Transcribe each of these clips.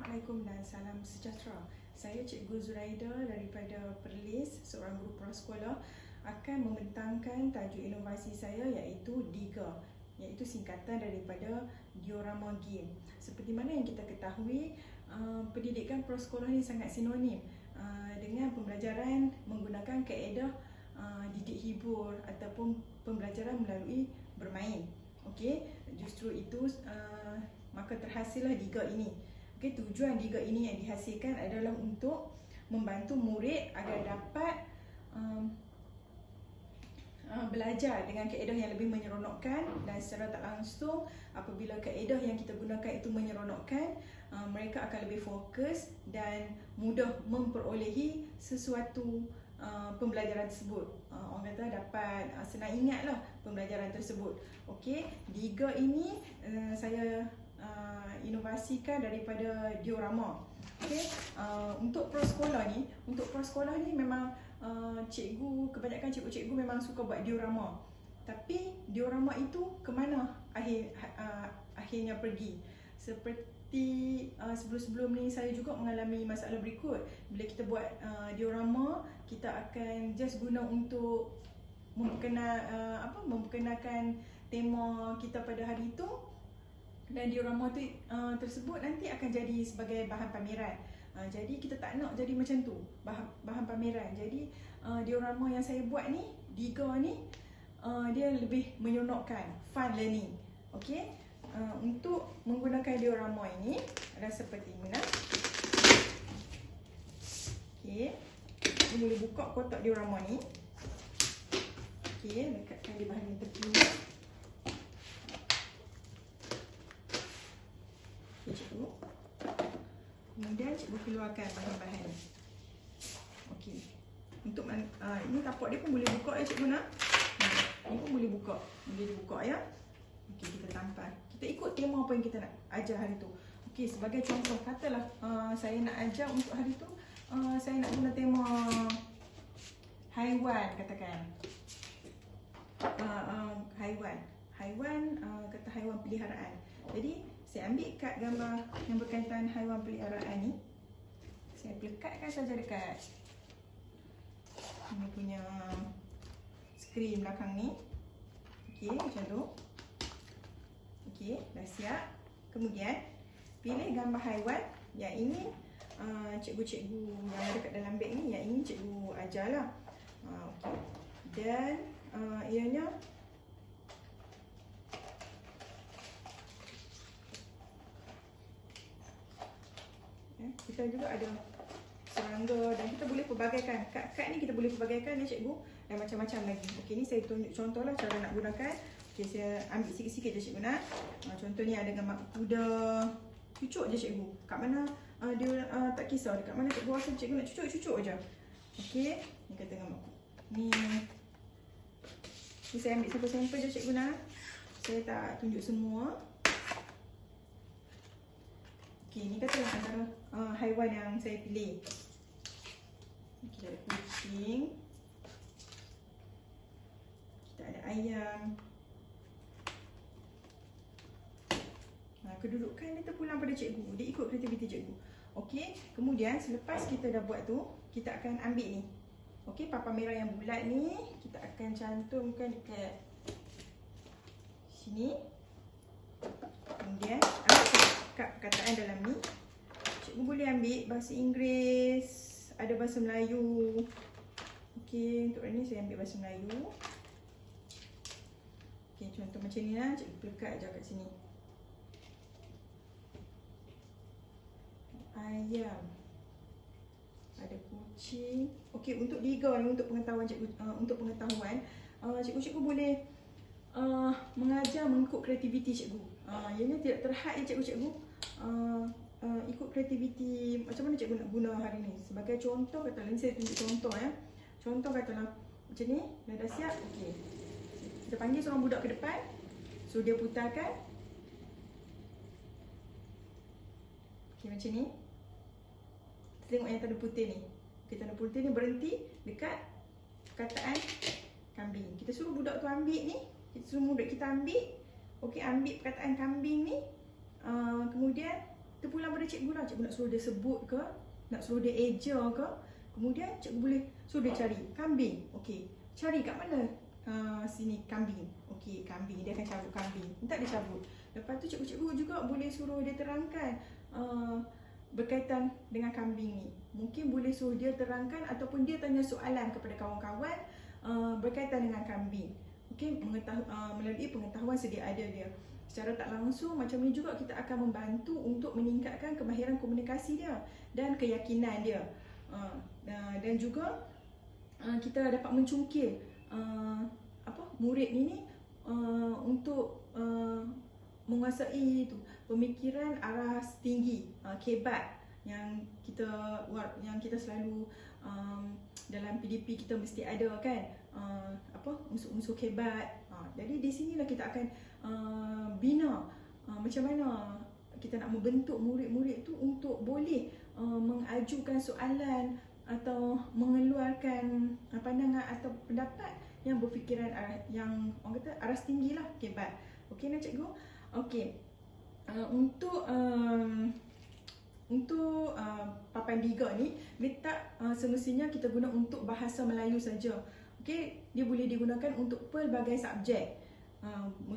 Assalamualaikum dan salam sejahtera. Saya Cikgu Zuraida daripada Perlis, seorang guru prasekolah, akan membentangkan tajuk inovasi saya iaitu DIGA, iaitu singkatan daripada Diorama Game. Seperti mana yang kita ketahui, pendidikan prasekolah ni sangat sinonim dengan pembelajaran menggunakan kaedah didik hibur ataupun pembelajaran melalui bermain. Okey, justru itu maka terhasillah DIGA ini. Okay, tujuan DIGA ini yang dihasilkan adalah untuk membantu murid agar dapat belajar dengan kaedah yang lebih menyeronokkan, dan secara tak langsung apabila kaedah yang kita gunakan itu menyeronokkan, mereka akan lebih fokus dan mudah memperolehi sesuatu pembelajaran tersebut. Orang kata dapat senang ingatlah pembelajaran tersebut. Okey, DIGA ini saya inovasikan daripada diorama. Okey, untuk prasekolah ni memang kebanyakan cikgu-cikgu memang suka buat diorama. Tapi diorama itu ke mana akhirnya pergi? Seperti sebelum-sebelum ni saya juga mengalami masalah berikut. Bila kita buat diorama, kita akan just guna untuk memperkenalkan tema kita pada hari itu, dan diorama tersebut nanti akan jadi sebagai bahan pameran. Jadi kita tak nak jadi macam tu, bahan pameran. Jadi diorama yang saya buat ni, DIGA ni, dia lebih menyeronokkan, fun learning. Okey, untuk menggunakan diorama ini adalah seperti ini. Okey, kita boleh buka kotak diorama ni. Okey, lekatkan di bahagian tepi ni. Cikgu, kemudian cikgu keluarkan bahan-bahan. Okey, untuk ini tapak dia pun boleh buka ya cikgu nak. Ini pun boleh buka, ya. Okey, kita tampal. Kita ikut tema apa yang kita nak ajar hari tu. Okey, sebagai contoh, katalah saya nak ajar untuk hari tu, saya nak guna tema haiwan, katakan. Haiwan, kata haiwan peliharaan. Jadi saya ambil kad gambar yang berkaitan haiwan peliharaan ni. Saya pelekatkan saja dekat ini punya skrin belakang ni. Okey, macam tu. Okey, dah siap. Kemudian pilih gambar haiwan yang ini cikgu-cikgu yang ada kat dalam beg ni, yang ini cikgu ajarlah. Okey. Dan ianya kita juga ada serangga, dan kita boleh pelbagaikan. Kad ni kita boleh pelbagaikan ya cikgu, dan macam-macam lagi. Okey, ni saya tunjuk contohlah cara nak gunakan. Okey, saya ambil sikit-sikit je cikgu nak. Contoh ni ada gambar kuda. Cucuk je cikgu. Kat mana dia tak kisah dekat mana cikgu rasa cikgu nak cucuk je. Okey, ni kata gambar ni. Ni saya ambil sampel-sampel je cikgu nak. Saya tak tunjuk semua. Okey, ni katalah antara haiwan yang saya pilih. Kita ada kucing. Kita ada ayam. Kedudukan dia terpulang pada cikgu. Dia ikut kreativiti cikgu. Okey, kemudian selepas kita dah buat tu, kita akan ambil ni. Okey, papan merah yang bulat ni kita akan cantumkan dekat sini. Kemudian ambil perkataan dalam ni. Cikgu boleh ambil bahasa Inggeris, ada bahasa Melayu. Okey, untuk hari ni saya ambil bahasa Melayu. Okey, contoh macam ni lah, cikgu pelekat je kat sini. Ayam. Ada kucing. Okey, untuk DIGA ni, untuk pengetahuan cikgu, cikgu-cikgu boleh mengajar mengikut kreativiti cikgu. Ianya tidak terhad ya cikgu-cikgu. Ikut kreativiti macam mana cikgu nak guna hari ni. Sebagai contoh, katalah ni saya tunjuk contoh ya. Contoh katalah macam ni, dah siap. Okey, kita panggil seorang budak ke depan, so dia putarkan. Okey, macam ni. Kita tengok yang tanda putih ni. Okey, tanda putih ni berhenti dekat perkataan kambing. Kita suruh budak tu ambil ni. Kita suruh budak kita ambil. Okey, ambil perkataan kambing ni. Kemudian terpulang pada cikgu lah. Cikgu nak suruh dia sebut ke, nak suruh dia eja ke, kemudian cikgu boleh suruh dia cari kambing. Okey, cari kat mana? Sini kambing. Okey, kambing. Dia akan cabut kambing. Minta dia cabut. Lepas tu cikgu-cikgu juga boleh suruh dia terangkan berkaitan dengan kambing ni. Mungkin boleh suruh dia terangkan ataupun dia tanya soalan kepada kawan-kawan berkaitan dengan kambing. Okey, melalui pengetahuan sedia ada dia. Secara tak langsung macam ni juga kita akan membantu untuk meningkatkan kemahiran komunikasi dia dan keyakinan dia. Dan juga kita dapat mencungkil murid ini untuk menguasai pemikiran aras tinggi, kebat yang kita selalu dalam PDP kita mesti ada kan, unsur-unsur kebat. Jadi di sinilah kita akan bina macam mana kita nak membentuk murid-murid tu untuk boleh mengajukan soalan atau mengeluarkan pandangan atau pendapat yang berfikiran yang orang kata aras tinggi lah, kebat. Okey nak cikgu? Okey. Untuk papan Diga ni letak semestinya kita guna untuk bahasa Melayu saja. Okey, dia boleh digunakan untuk pelbagai subjek.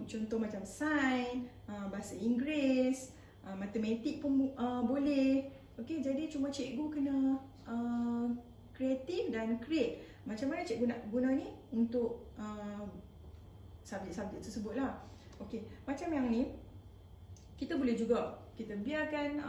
Contoh macam sains, bahasa Inggeris, matematik pun boleh. Okey, jadi cuma cikgu kena kreatif dan create. Macam mana cikgu nak guna ni untuk subjek-subjek tersebut lah. Okey, macam yang ni kita boleh juga kita biarkan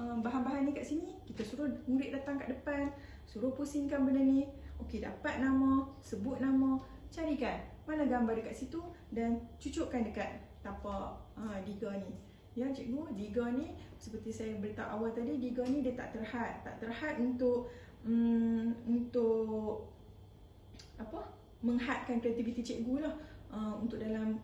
bahan-bahan ni kat sini, kita suruh murid datang kat depan, suruh pusingkan benda ni. Okey, dapat nama, sebut nama, carikan mana gambar dekat situ dan cucukkan dekat tapak Diga ni. Ya cikgu, Diga ni seperti saya beritahu awal tadi, Diga ni dia tak terhad untuk menghadkan kreativiti cikgu lah, untuk dalam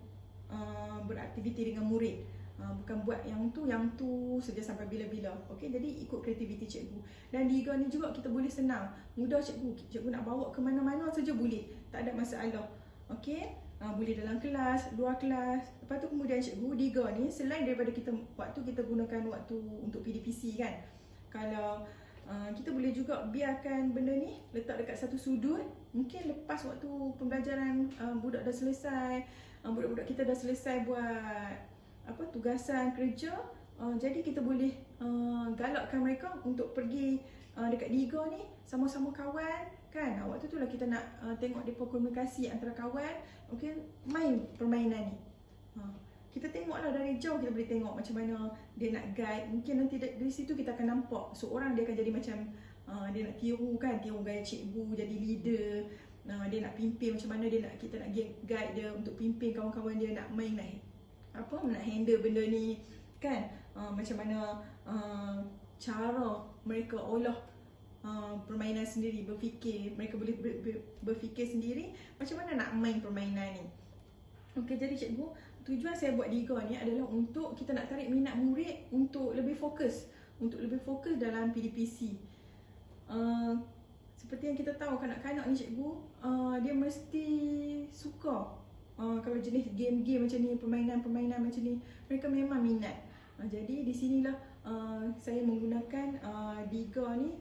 beraktiviti dengan murid. Bukan buat yang tu saja sampai bila-bila. Okey, jadi ikut kreativiti cikgu. Dan Diga ni juga kita boleh senang, mudah cikgu nak bawa ke mana-mana saja boleh, tak ada masalah. Okey, boleh dalam kelas, luar kelas. Lepas tu kemudian cikgu, Diga ni selain daripada waktu kita gunakan waktu untuk PDPC kan, kalau kita boleh juga biarkan benda ni letak dekat satu sudut. Mungkin lepas waktu pembelajaran budak dah selesai, budak-budak kita dah selesai buat tugasan kerja, jadi kita boleh galakkan mereka untuk pergi dekat Diga ni sama-sama kawan kan. Waktu tu lah kita nak tengok depa komunikasi antara kawan. Okey, main permainan ni. Kita tengoklah dari jauh, kita boleh tengok macam mana dia nak guide. Mungkin nanti dari situ kita akan nampak seorang dia akan jadi macam dia nak tiru gaya cikgu, jadi leader. Dia nak pimpin macam mana kita nak guide dia untuk pimpin kawan-kawan dia nak main, nak handle benda ni kan. Macam mana cara mereka olah permainan sendiri, berfikir, mereka boleh berfikir sendiri macam mana nak main permainan ni. Okey, jadi cikgu, tujuan saya buat Diga ni adalah untuk kita nak tarik minat murid untuk lebih fokus dalam PDPC. Seperti yang kita tahu, kanak-kanak ni cikgu, dia mesti suka kalau jenis game-game macam ni, permainan-permainan macam ni, mereka memang minat. Jadi di sinilah saya menggunakan Diga ni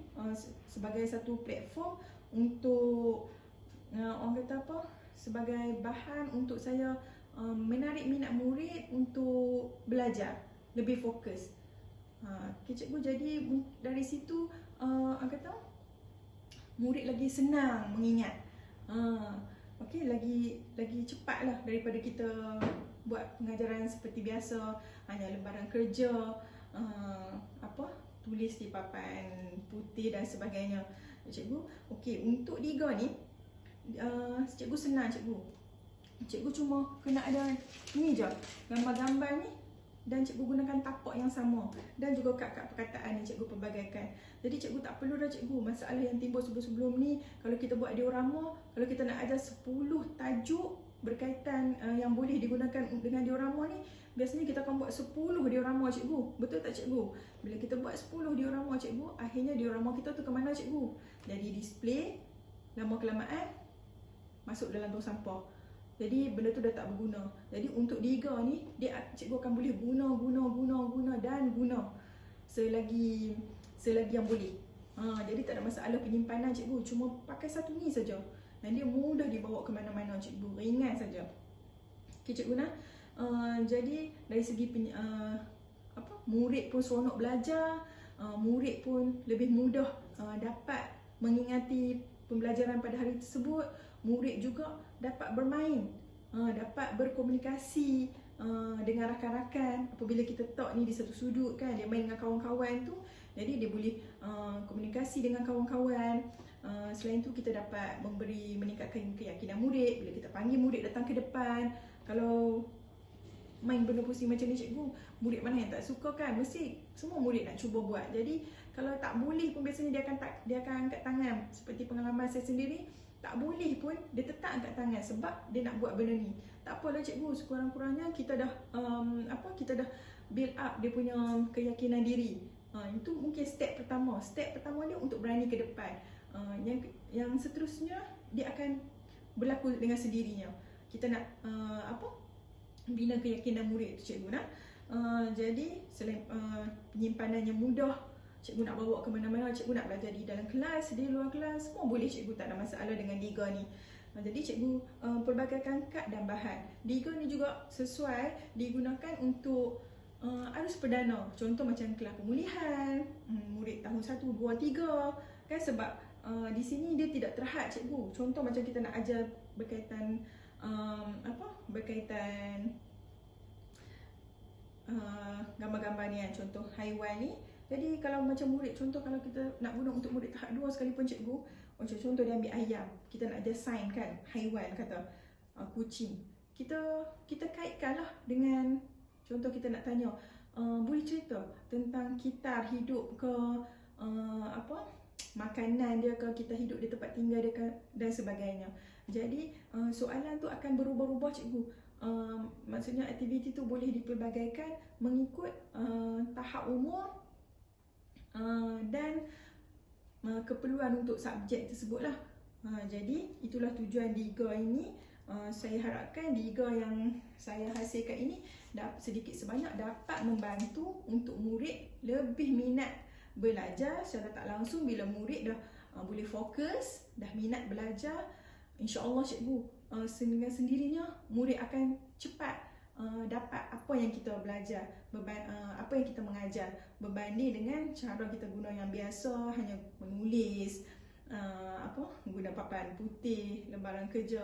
sebagai satu platform untuk orang kata sebagai bahan untuk saya menarik minat murid untuk belajar lebih fokus. Okay, cikgu, jadi dari situ orang kata murid lagi senang mengingat. Okey, lagi cepatlah daripada kita buat pengajaran seperti biasa, hanya lembaran kerja, tulis di papan putih dan sebagainya. Cikgu, okey, untuk Diga ni cikgu senang cikgu. Cikgu cuma kena ada ni je, gambar-gambar ni, dan cikgu gunakan tapak yang sama, dan juga kad-kad perkataan yang cikgu pelbagaikan. Jadi cikgu tak perlu dah cikgu, masalah yang timbul sebelum-sebelum ni, kalau kita buat diorama, kalau kita nak ajar 10 tajuk berkaitan yang boleh digunakan dengan diorama ni, biasanya kita akan buat 10 diorama cikgu. Betul tak cikgu? Bila kita buat 10 diorama cikgu, akhirnya diorama kita tu ke mana cikgu? Jadi display, lama kelamaan masuk dalam tong sampah. Jadi benda tu dah tak berguna. Jadi untuk diga ni, cikgu akan boleh guna dan guna selagi yang boleh. Jadi tak ada masalah penyimpanan cikgu, cuma pakai satu ni saja. Dan dia mudah dibawa ke mana-mana cikgu, ringan saja. Okey cikgu Nah. Jadi dari segi murid pun seronok belajar, murid pun lebih mudah dapat mengingati pembelajaran pada hari tersebut. Murid juga dapat bermain, dapat berkomunikasi dengan rakan-rakan. Apabila kita talk ni di satu sudut kan, dia main dengan kawan-kawan tu, jadi dia boleh komunikasi dengan kawan-kawan. Selain tu kita dapat meningkatkan keyakinan murid. Bila kita panggil murid datang ke depan, kalau main benda pusing macam ni cikgu, murid mana yang tak suka kan? Mesti semua murid nak cuba buat. Jadi kalau tak boleh pun biasanya dia akan angkat tangan. Seperti pengalaman saya sendiri, tak boleh pun dia tetap angkat tangan sebab dia nak buat benda ni. Tak apalah cikgu, sekurang-kurangnya kita dah build up dia punya keyakinan diri. Itu mungkin step pertama. Step pertama dia untuk berani ke depan. Yang seterusnya dia akan berlaku dengan sendirinya. Kita nak bina keyakinan murid tu cikgu Nah. Jadi selain penyimpanannya mudah, cikgu nak bawa ke mana-mana, cikgu nak belajar di dalam kelas, di luar kelas, semua boleh cikgu, tak ada masalah dengan Diga ni. Jadi cikgu pelbagaikan kad dan bahan. Diga ni juga sesuai digunakan untuk arus perdana. Contoh macam kelas pemulihan, murid tahun 1, 2, 3 kan, sebab di sini dia tidak terhad cikgu. Contoh macam kita nak ajar berkaitan gambar-gambar ni kan, contoh haiwan ni. Jadi kalau macam murid, contoh kalau kita nak guna untuk murid tahap 2 sekalipun cikgu, macam contoh dia ambil ayam, kita nak ajar sign kan, haiwan kata kucing, kita kaitkanlah dengan contoh kita nak tanya, boleh cerita tentang kitar hidup ke, makanan dia ke, kita hidup di tempat tinggal dia ke, dan sebagainya. Jadi soalan tu akan berubah-ubah cikgu. Maksudnya aktiviti tu boleh dipelbagaikan mengikut tahap umur dan keperluan untuk subjek tersebut lah. Jadi itulah tujuan Diga ini. Saya harapkan Diga yang saya hasilkan ini sedikit sebanyak dapat membantu untuk murid lebih minat belajar secara tak langsung. Bila murid dah boleh fokus, dah minat belajar, insya-Allah cikgu, dengan sendirinya murid akan cepat dapat apa yang kita belajar, apa yang kita mengajar, berbanding dengan cara kita guna yang biasa, hanya menulis, guna papan putih, lembaran kerja,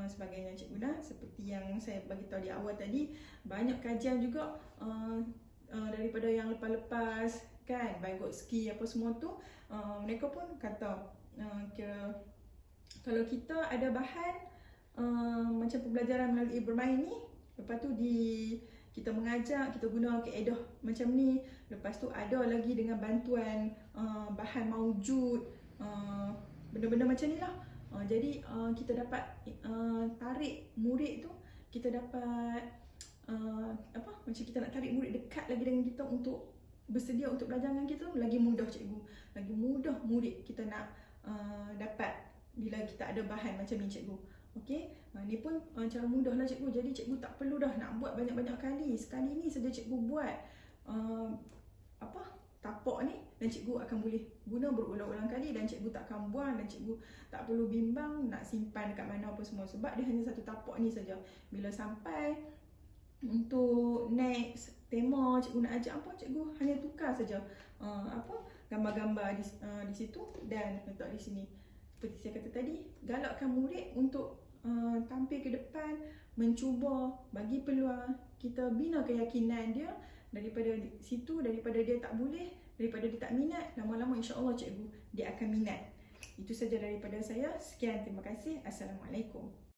sebagainya cikgu Nah. Seperti yang saya bagi tahu di awal tadi, banyak kajian juga daripada yang lepas-lepas kan, Vygotsky apa semua tu, mereka pun kata kalau kita ada bahan macam pembelajaran melalui bermain ni, lepas tu kita mengajar, kita guna kaedah macam ni, lepas tu ada lagi dengan bantuan bahan maujud, benda-benda macam ni lah. Jadi kita dapat tarik murid tu, kita dapat macam kita nak tarik murid dekat lagi dengan kita untuk bersedia untuk belajar dengan kita, lagi mudah cikgu, lagi mudah murid kita nak dapat bila kita ada bahan macam ni cikgu. Okey, ni pun cara mudah lah cikgu. Jadi cikgu tak perlu dah nak buat banyak-banyak kali. Sekali ni saja cikgu buat tapak ni, dan cikgu akan boleh guna berulang-ulang kali, dan cikgu tak akan buang, dan cikgu tak perlu bimbang nak simpan dekat mana apa semua, sebab dia hanya satu tapak ni saja. Bila sampai untuk next tema cikgu nak ajar apa, cikgu hanya tukar saja gambar-gambar di situ dan letak di sini. Seperti saya kata tadi, galakkan murid untuk tampil ke depan, mencuba, bagi peluang, kita bina keyakinan dia. Daripada situ, daripada dia tak boleh, daripada dia tak minat, lama-lama insya-Allah cikgu dia akan minat. Itu saja daripada saya. Sekian, terima kasih. Assalamualaikum.